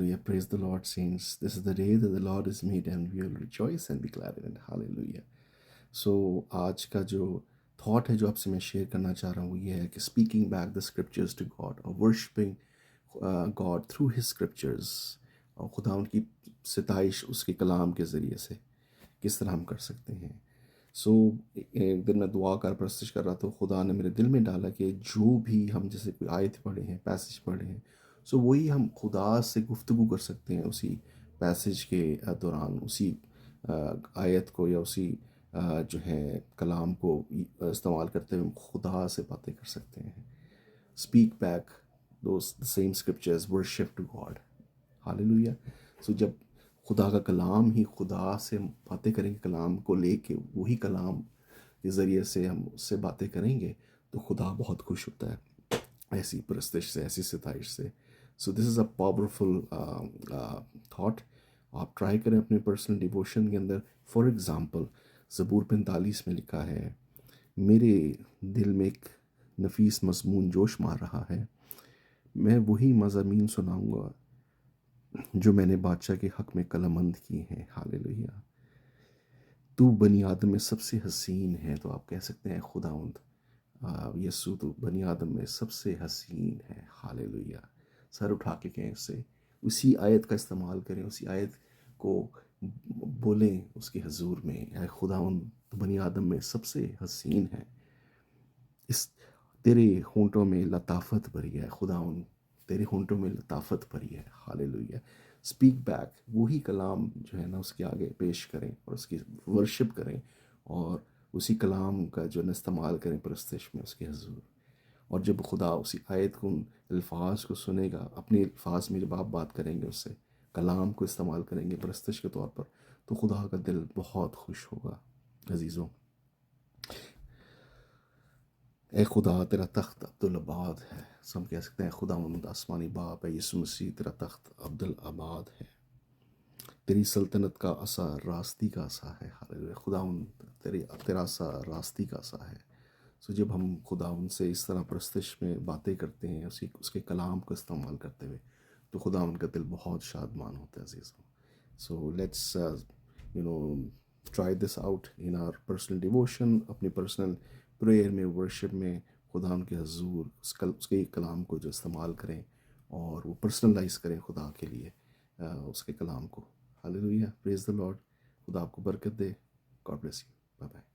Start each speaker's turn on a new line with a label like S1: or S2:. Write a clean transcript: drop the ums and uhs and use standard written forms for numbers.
S1: Hallelujah. Praise the Lord, saints. This is the day that the Lord has made, and we will rejoice and be glad in it. Hallelujah. So آج کا جو thought ہے جو آپ سے میں share کرنا چاہ رہا ہوں وہ یہ ہے کہ speaking back the scriptures to God اور worshipping God through his scriptures, اور خدا ان کی ستائش اس کے کلام کے ذریعے سے کس طرح ہم کر سکتے ہیں. سو ایک دن میں دعا کر پرستش کر رہا تھا، خدا نے میرے دل میں ڈالا کہ جو بھی ہم جیسے کوئی آیت پڑھے ہیں، پیسج پڑھے ہیں، سو وہی ہم خدا سے گفتگو کر سکتے ہیں اسی پیسج کے دوران، اسی آیت کو یا اسی جو ہے کلام کو استعمال کرتے ہوئے ہم خدا سے باتیں کر سکتے ہیں. Speak back those same scriptures, worship to God. Hallelujah. So جب خدا کا کلام ہی خدا سے باتیں کریں گے، کلام کو لے کے وہی کلام کے ذریعے سے ہم اس سے باتیں کریں گے تو خدا بہت خوش ہوتا ہے ایسی پرستش سے، ایسی ستائش سے. سو دس از اے پاورفل تھاٹ. آپ ٹرائی کریں اپنے پرسنل ڈیووشن کے اندر. فار ایگزامپل زبور 45 میں لکھا ہے، میرے دل میں ایک نفیس مضمون جوش مار رہا ہے، میں وہی مضامین سناؤں گا جو میں نے بادشاہ کے حق میں قلمبند کی ہیں. ہاللیلویا. تو بنی آدم میں سب سے حسین ہے. تو آپ کہہ سکتے ہیں خداوند یسوع تو بنی آدم میں سب سے حسین ہے. ہاللیلویا. سر اٹھا کے کہیں اس سے اسی آیت کا استعمال کریں، اسی آیت کو بولیں اس کے حضور میں، اے خداوند تو بنی آدم میں سب سے حسین ہے، اس تیرے ہونٹوں میں لطافت بھری ہے. خداوند تیرے ہونٹوں میں لطافت بھری ہے. ہاللیلویا. اسپیک بیک وہی کلام جو ہے نا اس کے آگے پیش کریں اور اس کی ورشپ کریں، اور اسی کلام کا جو ہے استعمال کریں پرستش میں اس کے حضور. اور جب خدا اسی آیت کو، ان الفاظ کو سنے گا، اپنے الفاظ میں جب آپ بات کریں گے اس سے، کلام کو استعمال کریں گے پرستش کے طور پر، تو خدا کا دل بہت خوش ہوگا. عزیزوں، اے خدا تیرا تخت عبدالآباد ہے. ہم کہہ سکتے ہیں خدا مند آسمانی باپ ہے، یسوع مسیح تیرا تخت عبدالآباد ہے. تیری سلطنت کا عصا راستی کا عصا ہے. ہاللیلویا. خدا تیرا عصا راستی کا عصا ہے. سو جب ہم خدا ان سے اس طرح پرستش میں باتیں کرتے ہیں اس کے کلام کو استعمال کرتے ہوئے، تو خدا ان کا دل بہت شادمان ہوتا ہے. عزیزوں، so let's try this out in our personal devotion, اپنی پرسنل پریئر میں، ورشپ میں خدا ان کے حضور اس کے کلام کو جو استعمال کریں اور وہ پرسنلائز کریں خدا کے لیے اس کے کلام کو. ہاللیلویا. Praise the Lord. خدا آپ کو برکت دے. God bless you. Bye bye.